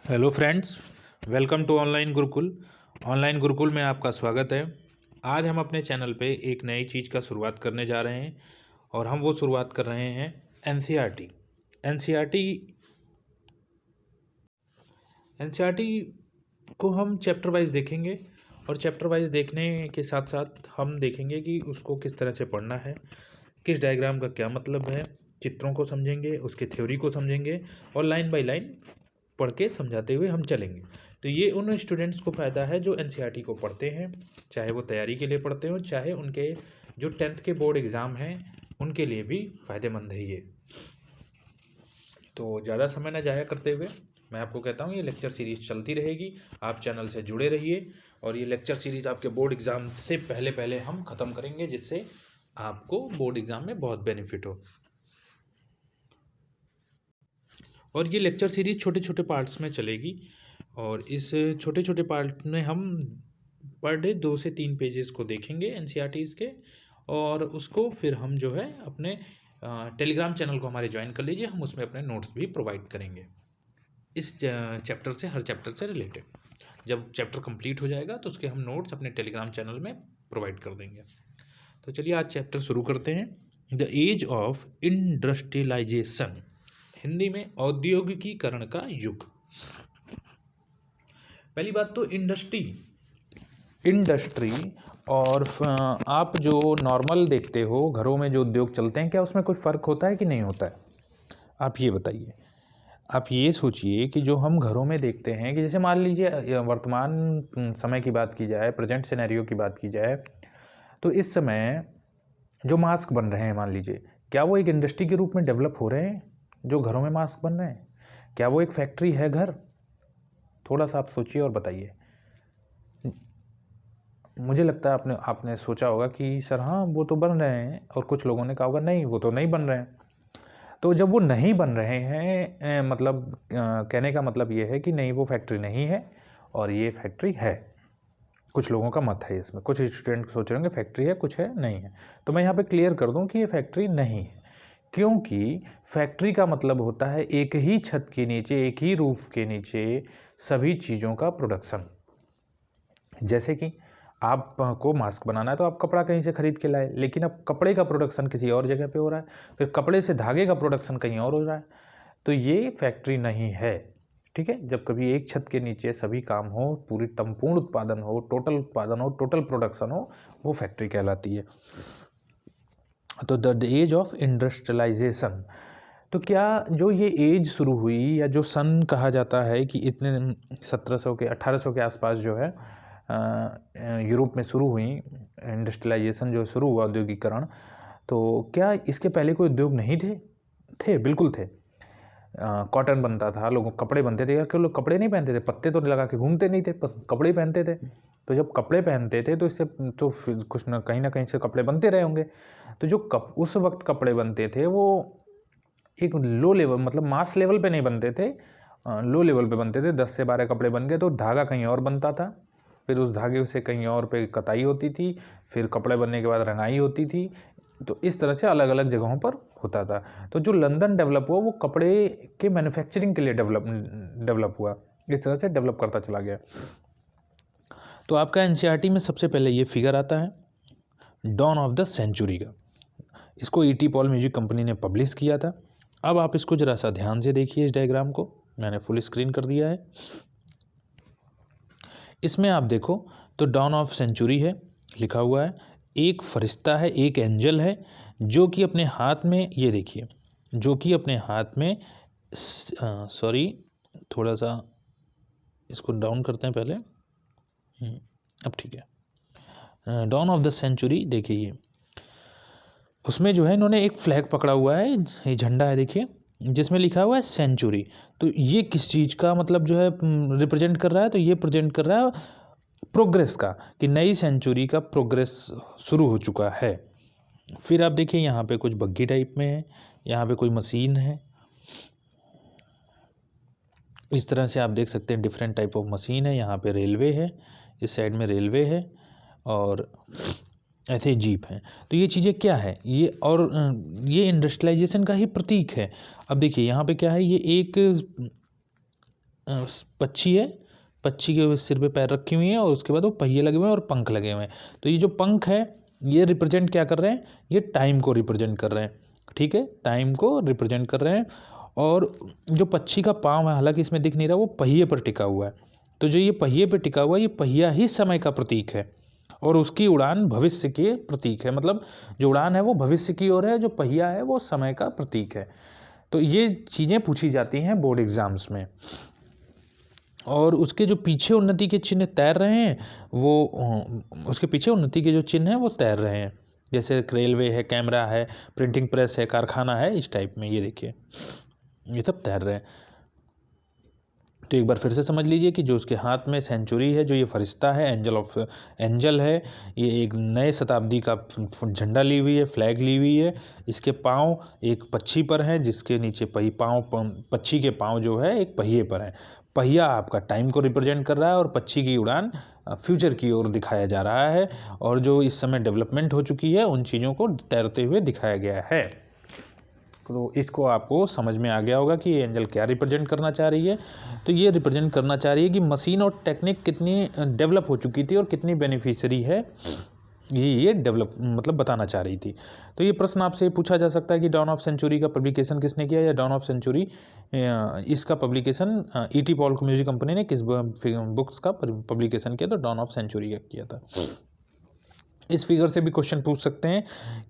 Hello friends, welcome to online Gurukul. Online Gurukul में आपका स्वागत है। आज हम अपने चैनल पे एक नई चीज़ का शुरुआत करने जा रहे हैं और हम वो शुरुआत कर रहे हैं एनसीईआरटी। एनसीईआरटी को हम चैप्टर वाइज देखेंगे और चैप्टर वाइज देखने के साथ साथ हम देखेंगे कि उसको किस तरह से पढ़ना है, किस डायग्राम का क्या मतलब है, चित्रों को समझेंगे, उसके थ्योरी को समझेंगे और लाइन बाय लाइन पढ़ के समझाते हुए हम चलेंगे। तो ये उन स्टूडेंट्स को फ़ायदा है जो एनसीईआरटी को पढ़ते हैं, चाहे वो तैयारी के लिए पढ़ते हो, चाहे उनके जो 10th के बोर्ड एग्ज़ाम हैं उनके लिए भी फ़ायदेमंद है ये। तो ज़्यादा समय न जाया करते हुए मैं आपको कहता हूँ ये लेक्चर सीरीज़ चलती रहेगी। आप चैनल से जुड़े रहिए और ये लेक्चर सीरीज़ आपके बोर्ड एग्ज़ाम से पहले पहले हम ख़त्म करेंगे, जिससे आपको बोर्ड एग्ज़ाम में बहुत बेनिफिट हो। और ये लेक्चर सीरीज़ छोटे छोटे पार्ट्स में चलेगी और इस छोटे छोटे पार्ट में हम पर डे 2 से 3 पेजेस को देखेंगे एनसीईआरटीज़ के, और उसको फिर हम जो है अपने टेलीग्राम चैनल को हमारे ज्वाइन कर लीजिए, हम उसमें अपने नोट्स भी प्रोवाइड करेंगे इस चैप्टर से, हर चैप्टर से रिलेटेड। जब चैप्टर कंप्लीट हो जाएगा तो उसके हम नोट्स अपने टेलीग्राम चैनल में प्रोवाइड कर देंगे। तो चलिए आज चैप्टर शुरू करते हैं। The age of industrialisation, Hindi में औद्योगिकीकरण का युग। पहली बात तो इंडस्ट्री और आप जो नॉर्मल देखते हो घरों में जो उद्योग चलते हैं, क्या उसमें कोई फ़र्क होता है कि नहीं होता है? आप ये बताइए। आप ये सोचिए कि जो हम घरों में देखते हैं कि जैसे मान लीजिए वर्तमान समय की बात की जाए, प्रेजेंट सिनेरियो की बात की जाए, तो इस समय जो मास्क बन रहे हैं, मान लीजिए, क्या वो एक इंडस्ट्री के रूप में डेवलप हो रहे हैं? जो घरों में मास्क बन रहे हैं, क्या वो एक फैक्ट्री है घर? थोड़ा सा आप सोचिए और बताइए। मुझे लगता है आपने सोचा होगा कि सर हाँ वो तो बन रहे हैं, और कुछ लोगों ने कहा होगा नहीं वो तो नहीं बन रहे हैं। तो जब वो नहीं बन रहे हैं, मतलब कहने का मतलब ये है कि नहीं वो फैक्ट्री नहीं है और ये फैक्ट्री है। कुछ लोगों का मत है इसमें, कुछ स्टूडेंट सोच रहे होंगे फैक्ट्री है, कुछ है नहीं है। तो मैं यहाँ पे क्लियर कर दूँ कि ये फैक्ट्री नहीं है, क्योंकि फैक्ट्री का मतलब होता है एक ही छत के नीचे, एक ही रूफ के नीचे सभी चीज़ों का प्रोडक्शन। जैसे कि आपको मास्क बनाना है तो आप कपड़ा कहीं से खरीद के लाए, लेकिन अब कपड़े का प्रोडक्शन किसी और जगह पे हो रहा है, फिर कपड़े से धागे का प्रोडक्शन कहीं और हो रहा है। तो ये फैक्ट्री नहीं है, ठीक है। जब कभी एक छत के नीचे सभी काम हो, पूरी संपूर्ण उत्पादन हो, टोटल प्रोडक्शन हो, वो फैक्ट्री कहलाती है। तो द एज ऑफ इंडस्ट्रियलाइजेशन, तो क्या जो ये एज शुरू हुई या जो सन कहा जाता है कि इतने 1700 के 1800 के आसपास जो है यूरोप में शुरू हुई इंडस्ट्रियलाइजेशन, जो शुरू हुआ औद्योगिकरण, तो क्या इसके पहले कोई उद्योग नहीं थे? बिल्कुल थे। कॉटन बनता था, लोगों कपड़े बनते थे। यार क्यों लोग कपड़े नहीं पहनते थे? पत्ते तो लगा के घूमते नहीं थे, कपड़े ही पहनते थे। तो जब कपड़े पहनते थे तो इससे तो फिर कुछ ना कहीं से कपड़े बनते रहे होंगे। तो जो उस वक्त कपड़े बनते थे वो एक लो लेवल, मतलब मास लेवल पे नहीं बनते थे, लो लेवल पे बनते थे। 10 से 12 कपड़े बन गए तो धागा कहीं और बनता था, फिर उस धागे से कहीं और पे कताई होती थी, फिर कपड़े बनने के बाद रंगाई होती थी। तो इस तरह से अलग अलग जगहों पर होता था। तो जो लंदन डेवलप हुआ वो कपड़े के मैन्युफैक्चरिंग के लिए डेवलप हुआ, इस तरह से डेवलप करता चला गया। तो आपका एनसीईआरटी में सबसे पहले ये फिगर आता है डॉन ऑफ द सेंचुरी का। इसको ईटी पॉल म्यूजिक कंपनी ने पब्लिश किया था। अब आप इसको ज़रा सा ध्यान से देखिए, इस डायग्राम को मैंने फुल स्क्रीन कर दिया है। इसमें आप देखो तो डॉन ऑफ सेंचुरी है लिखा हुआ है, एक फरिश्ता है, एक एंजल है, जो कि अपने हाथ में, ये देखिए, जो कि अपने हाथ में, सॉरी थोड़ा सा इसको डाउन करते हैं पहले, अब ठीक है। डॉन ऑफ द सेंचुरी देखिए, ये उसमें जो है इन्होंने एक फ्लैग पकड़ा हुआ है, ये झंडा है देखिए, जिसमें लिखा हुआ है सेंचुरी। तो ये किस चीज़ का मतलब जो है रिप्रेजेंट कर रहा है? तो ये प्रेजेंट कर रहा है प्रोग्रेस का, कि नई सेंचुरी का प्रोग्रेस शुरू हो चुका है। फिर आप देखिए यहाँ पे कुछ बग्गी टाइप में है, यहाँ पे कोई मशीन है, इस तरह से आप देख सकते हैं डिफरेंट टाइप ऑफ मशीन है। यहाँ पे रेलवे है, इस साइड में रेलवे है, और ऐसे जीप हैं। तो ये चीज़ें क्या है ये, और ये इंडस्ट्रियलाइजेशन का ही प्रतीक है। अब देखिए यहाँ पे क्या है, ये एक पक्षी है, पक्षी के सिर पे पैर रखी हुई है और उसके बाद वो पहिए लगे हुए हैं और पंख लगे हुए हैं। तो ये जो पंख है ये रिप्रेजेंट क्या कर रहे हैं, ये टाइम को रिप्रेजेंट कर रहे हैं, ठीक है, टाइम को रिप्रेजेंट कर रहे हैं। और जो पक्षी का पाँव है, हालांकि इसमें दिख नहीं रहा, वो पहिए पर टिका हुआ है। तो जो ये पहिए पर टिका हुआ है, ये पहिया ही समय का प्रतीक है और उसकी उड़ान भविष्य के प्रतीक है। मतलब जो उड़ान है वो भविष्य की ओर है, जो पहिया है वो समय का प्रतीक है। तो ये चीज़ें पूछी जाती हैं बोर्ड एग्जाम्स में। और उसके जो पीछे उन्नति के चिन्ह तैर रहे हैं वो, उसके पीछे उन्नति के जो चिन्ह हैं वो तैर रहे हैं, जैसे रेलवे है, कैमरा है, प्रिंटिंग प्रेस है, कारखाना है, इस टाइप में ये देखिए ये सब तैर रहे हैं। तो एक बार फिर से समझ लीजिए कि जो उसके हाथ में सेंचुरी है, जो ये फरिश्ता है, एंजल है, ये एक नए शताब्दी का झंडा ली हुई है, फ्लैग ली हुई है। इसके पाँव एक पक्षी पर हैं, जिसके नीचे पक्षी के पाँव जो है एक पहिए पर हैं। पहिया आपका टाइम को रिप्रेजेंट कर रहा है और पक्षी की उड़ान फ्यूचर की ओर दिखाया जा रहा है। और जो इस समय डेवलपमेंट हो चुकी है उन चीज़ों को तैरते हुए दिखाया गया है। तो इसको आपको समझ में आ गया होगा कि ये एंजल क्या रिप्रेजेंट करना चाह रही है। तो ये रिप्रेजेंट करना चाह रही है कि मशीन और टेक्निक कितनी डेवलप हो चुकी थी और कितनी बेनिफिशियरी है, ये डेवलप मतलब बताना चाह रही थी। तो ये प्रश्न आपसे पूछा जा सकता है कि डॉन ऑफ सेंचुरी का पब्लिकेशन किसने किया, या डॉन ऑफ सेंचुरी इसका publication ET Paul music company ने किस बुक्स का पब्लिकेशन किया, तो डॉन ऑफ सेंचुरी का किया था। इस फिगर से भी क्वेश्चन पूछ सकते हैं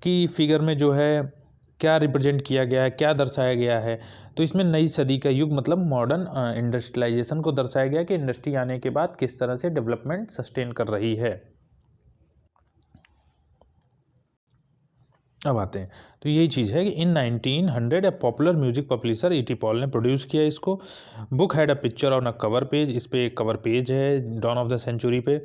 कि फिगर में जो है क्या रिप्रेजेंट किया गया है, क्या दर्शाया गया है। तो इसमें नई सदी का युग मतलब मॉडर्न इंडस्ट्रियलाइजेशन को दर्शाया गया कि इंडस्ट्री आने के बाद किस तरह से डेवलपमेंट सस्टेन कर रही है। अब आते हैं, तो यही चीज़ है कि in 1900 a popular music publisher E T Paull ने प्रोड्यूस किया इसको। Book had a picture on a cover page, इस पे एक कवर पेज है डॉन ऑफ द सेंचुरी पे।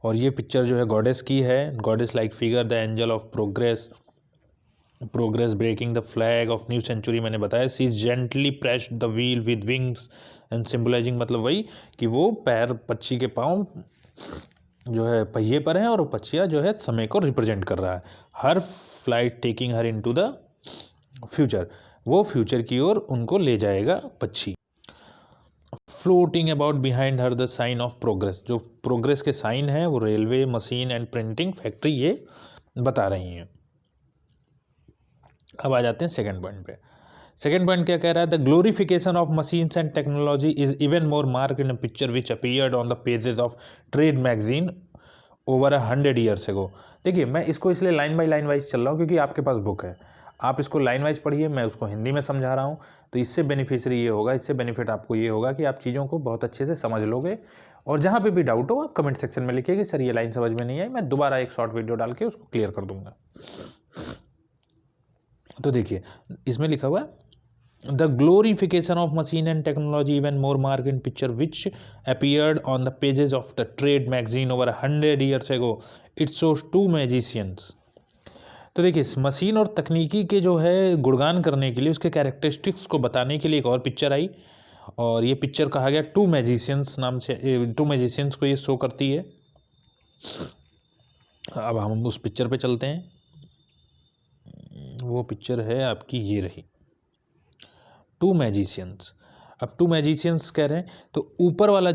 और ये पिक्चर जो है गॉडेस की है, goddess like figure, the angel of progress breaking the flag of new century. मैंने बताया she gently pressed the wheel with wings and symbolising, मतलब वही कि वो पैर पक्षी के पाँव जो है पहिए पर हैं और वो पक्षिया जो है समय को रिप्रेजेंट कर रहा है। Her flight taking her into the future, वो फ्यूचर की ओर उनको ले जाएगा पक्षी। Floating about behind her the sign of progress, जो प्रोग्रेस के साइन है वो railway, machine and printing factory ये बता रही हैं। अब आ जाते हैं सेकंड पॉइंट पे। सेकंड पॉइंट क्या कह रहा है, the glorification of machines and technology is even more mark in a picture which appeared on the pages of trade magazine over 100 years एगो। देखिए मैं इसको इसलिए लाइन बाय लाइन वाइज चल रहा हूँ क्योंकि आपके पास बुक है, आप इसको लाइन वाइज पढ़िए, मैं उसको हिंदी में समझा रहा हूँ। तो इससे बेनिफिशियरी ये होगा, इससे बेनिफिट आपको ये होगा कि आप चीज़ों को बहुत अच्छे से समझ लोगे। और जहाँ पे भी डाउट हो आप कमेंट सेक्शन में लिखिए कि सर ये लाइन समझ में नहीं आई, मैं दोबारा एक शॉर्ट वीडियो डाल के उसको क्लियर कर दूंगा। तो देखिए इसमें लिखा हुआ the glorification of machine and technology even more mark in picture which appeared on the pages of the trade magazine over 100 years ago, it shows to magicians. तो देखिए मशीन और तकनीकी के जो है गुणगान करने के लिए, उसके कैरेक्टरिस्टिक्स को बताने के लिए एक और पिक्चर आई, और ये पिक्चर कहा गया टू मैजिशियंस नाम से, टू मैजिशियंस को ये शो करती है। अब हम उस पिक्चर पे चलते हैं। वो पिक्चर है आपकी ये रही, टू मैजिशियंस। अब टू मैजिशियंस कह रहे हैं तो ऊपर वाला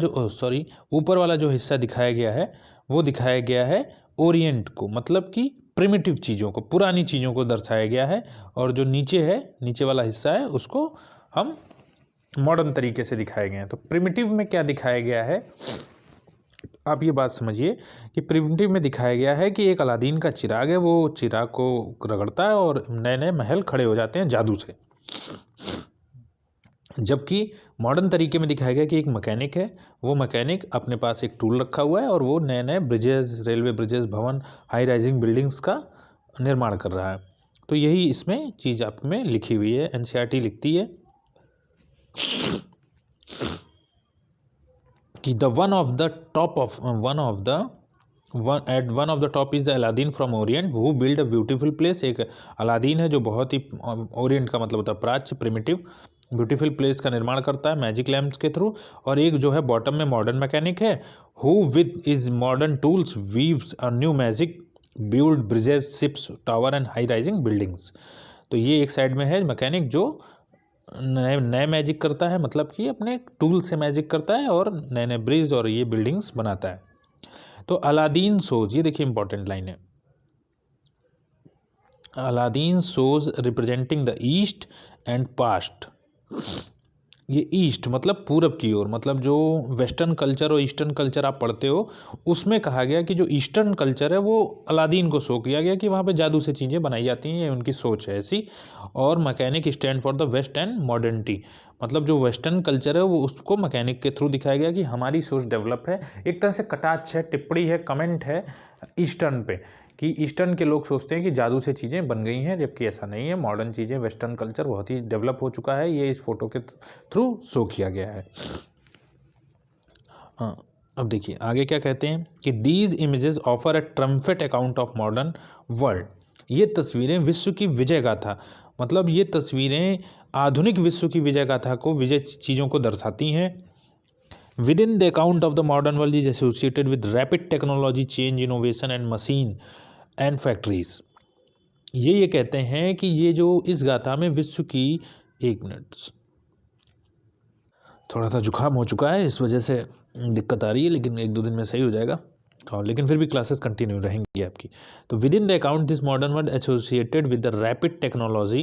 जो हिस्सा दिखाया गया है वो दिखाया गया है ओरिएंट को, मतलब कि प्रिमिटिव चीज़ों को, पुरानी चीज़ों को दर्शाया गया है। और जो नीचे वाला हिस्सा है उसको हम मॉडर्न तरीके से दिखाए गए हैं। तो प्रिमिटिव में क्या दिखाया गया है, आप ये बात समझिए कि प्रिमिटिव में दिखाया गया है कि एक अलादीन का चिराग है, वो चिराग को रगड़ता है और नए नए महल खड़े हो जाते हैं जादू से। जबकि मॉडर्न तरीके में दिखाया गया कि एक मैकेनिक है, वो मैकेनिक अपने पास एक टूल रखा हुआ है और वो नए नए ब्रिजेस, रेलवे ब्रिजेस, भवन, हाई राइजिंग बिल्डिंग्स का निर्माण कर रहा है। तो यही इसमें चीज़ आप में लिखी हुई है, एनसीईआरटी लिखती है कि the one of the top is the Aladdin from Orient who build a beautiful place. एक अलादीन है जो बहुत ही, ओरिएंट का मतलब होता है प्राच्य, प्रिमिटिव, ब्यूटीफुल प्लेस का निर्माण करता है मैजिक लैम्प्स के थ्रू। और एक जो है बॉटम में मॉडर्न मैकेनिक है who with is modern tools weaves a new magic build bridges, ships, tower and high rising buildings. तो ये एक साइड में है मैकेनिक जो नए नए मैजिक करता है, मतलब कि अपने टूल से मैजिक करता है और नए नए ब्रिज और ये बिल्डिंग्स बनाता है। तो अलादीन सोज, ये देखिए इंपॉर्टेंट लाइन है, Aladdin shows representing the east and past. ये ईस्ट मतलब पूरब की ओर, मतलब जो वेस्टर्न कल्चर और ईस्टर्न कल्चर आप पढ़ते हो उसमें कहा गया कि जो ईस्टर्न कल्चर है वो अलादीन को शो किया गया कि वहाँ पे जादू से चीज़ें बनाई जाती हैं, ये उनकी सोच है ऐसी। और mechanic stand for the west and modernity, मतलब जो वेस्टर्न कल्चर है वो उसको मैकेनिक के थ्रू दिखाया गया कि हमारी सोच डेवलप है। एक तरह से कटाक्ष है, टिप्पणी है, कमेंट है ईस्टर्न पे, कि ईस्टर्न के लोग सोचते हैं कि जादू से चीज़ें बन गई हैं, जबकि ऐसा नहीं है। मॉडर्न चीज़ें, वेस्टर्न कल्चर बहुत ही डेवलप हो चुका है, ये इस फोटो के थ्रू शो किया गया है। हाँ, अब देखिए आगे क्या कहते हैं कि these images offer a triumphant account of modern world. ये तस्वीरें विश्व की विजय गाथा, मतलब ये तस्वीरें आधुनिक विश्व की विजय गाथा को, विजय चीज़ों को दर्शाती हैं। With in the account of the modern world is associated with rapid technology change, innovation and machine and factories. ये कहते हैं कि ये जो इस गाथा में विश्व की, एक मिनट, थोड़ा सा जुकाम हो चुका है इस वजह से दिक्कत आ रही है, लेकिन 1-2 दिन में सही हो जाएगा। और लेकिन फिर भी क्लासेस कंटिन्यू रहेंगी आपकी। तो with in the account this modern world associated with the rapid technology,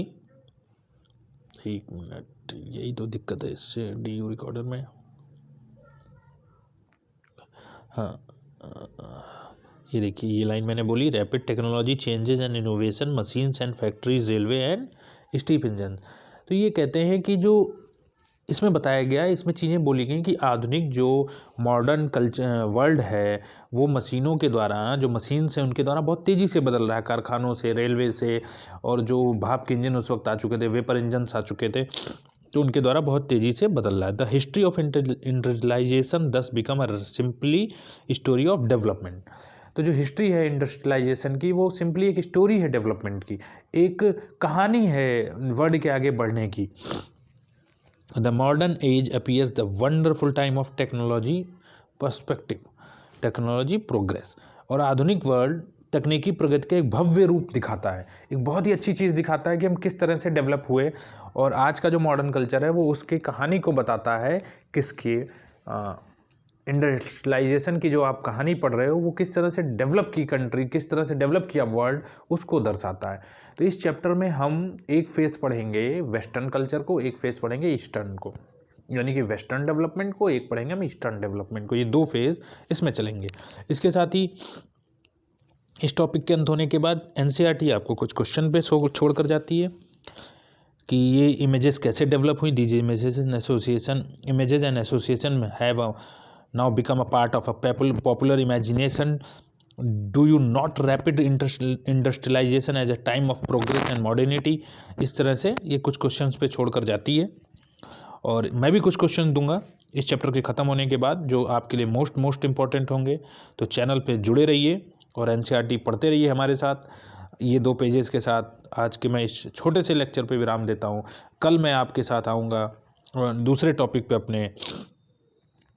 एक मिनट, यही तो दिक्कत है इससे डी यू रिकॉर्डर में। हाँ, ये देखिए ये लाइन मैंने बोली, rapid technology changes and innovation, machines and factories, railway and steep engine. तो ये कहते हैं कि जो इसमें बताया गया, इसमें चीज़ें बोली गई कि आधुनिक जो मॉडर्न कल्चर वर्ल्ड है वो मशीनों के द्वारा, जो मशीन्स हैं उनके द्वारा बहुत तेज़ी से बदल रहा है, कारखानों से, रेलवे से, और जो भाप के इंजन उस वक्त आ चुके थे, वेपर इंजन्स आ चुके थे, तो उनके द्वारा बहुत तेज़ी से बदल रहा है। द हिस्ट्री ऑफ इंडस्ट्रियलाइजेशन दस become a simply story of development. तो जो हिस्ट्री है इंडस्ट्रियलाइजेशन की वो सिंपली एक स्टोरी है डेवलपमेंट की, एक कहानी है वर्ल्ड के आगे बढ़ने की। The modern age appears the wonderful time of technology perspective, technology progress. और आधुनिक वर्ल्ड तकनीकी प्रगति का एक भव्य रूप दिखाता है, एक बहुत ही अच्छी चीज़ दिखाता है कि हम किस तरह से डेवलप हुए। और आज का जो मॉडर्न कल्चर है वो उसकी कहानी को बताता है, किसकी, इंडस्ट्रियलाइजेशन की जो आप कहानी पढ़ रहे हो वो किस तरह से डेवलप की कंट्री, किस तरह से डेवलप किया वर्ल्ड, उसको दर्शाता है। तो इस चैप्टर में हम एक फेज़ पढ़ेंगे वेस्टर्न कल्चर को, एक फेज़ पढ़ेंगे ईस्टर्न को, यानी कि वेस्टर्न डेवलपमेंट को, एक पढ़ेंगे हम ईस्टर्न डेवलपमेंट को। ये 2 फेज़ इसमें चलेंगे। इसके साथ ही इस टॉपिक के अंत होने के बाद एनसीईआरटी आपको कुछ क्वेश्चन पे छोड़ कर जाती है कि ये इमेजेस कैसे डेवलप हुई। These images and association have now become a part of a popular imagination. Do you not rapid industrialization as a time of progress and modernity? इस तरह से ये कुछ क्वेश्चंस पे छोड़ कर जाती है, और मैं भी कुछ क्वेश्चन दूंगा इस चैप्टर के ख़त्म होने के बाद जो आपके लिए मोस्ट इंपॉर्टेंट होंगे। तो चैनल पे जुड़े रहिए और एनसीईआरटी पढ़ते रहिए हमारे साथ। ये 2 पेजेस के साथ आज के मैं इस छोटे से लेक्चर पे विराम देता हूँ। कल मैं आपके साथ आऊँगा दूसरे टॉपिक पे अपने,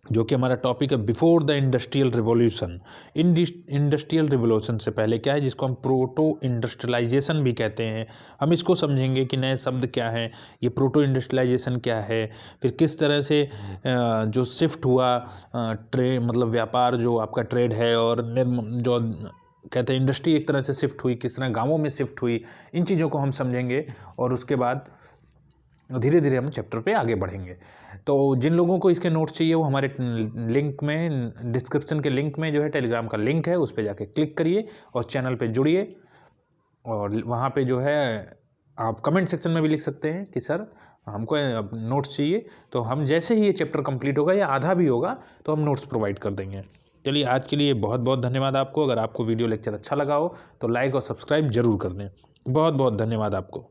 जो कि हमारा टॉपिक है before the industrial revolution. Industrial revolution से पहले क्या है, जिसको हम प्रोटो इंडस्ट्रियलाइजेशन भी कहते हैं। हम इसको समझेंगे कि नए शब्द क्या हैं, ये प्रोटो इंडस्ट्रियलाइजेशन क्या है, फिर किस तरह से जो शिफ्ट हुआ ट्रेड, मतलब व्यापार जो आपका ट्रेड है, और जो कहते हैं इंडस्ट्री एक तरह से शिफ्ट हुई, किस तरह गाँवों में शिफ्ट हुई, इन चीज़ों को हम समझेंगे। और उसके बाद धीरे धीरे हम चैप्टर पे आगे बढ़ेंगे। तो जिन लोगों को इसके नोट्स चाहिए वो हमारे लिंक में, डिस्क्रिप्शन के लिंक में जो है टेलीग्राम का लिंक है, उस पर जाके क्लिक करिए और चैनल पे जुड़िए। और वहाँ पे जो है आप कमेंट सेक्शन में भी लिख सकते हैं कि सर हमको नोट्स चाहिए, तो हम जैसे ही ये चैप्टर कंप्लीट होगा या आधा भी होगा तो हम नोट्स प्रोवाइड कर देंगे। चलिए आज के लिए बहुत बहुत धन्यवाद आपको। अगर आपको वीडियो लेक्चर अच्छा लगा हो तो लाइक और सब्सक्राइब जरूर कर दें। बहुत बहुत धन्यवाद आपको।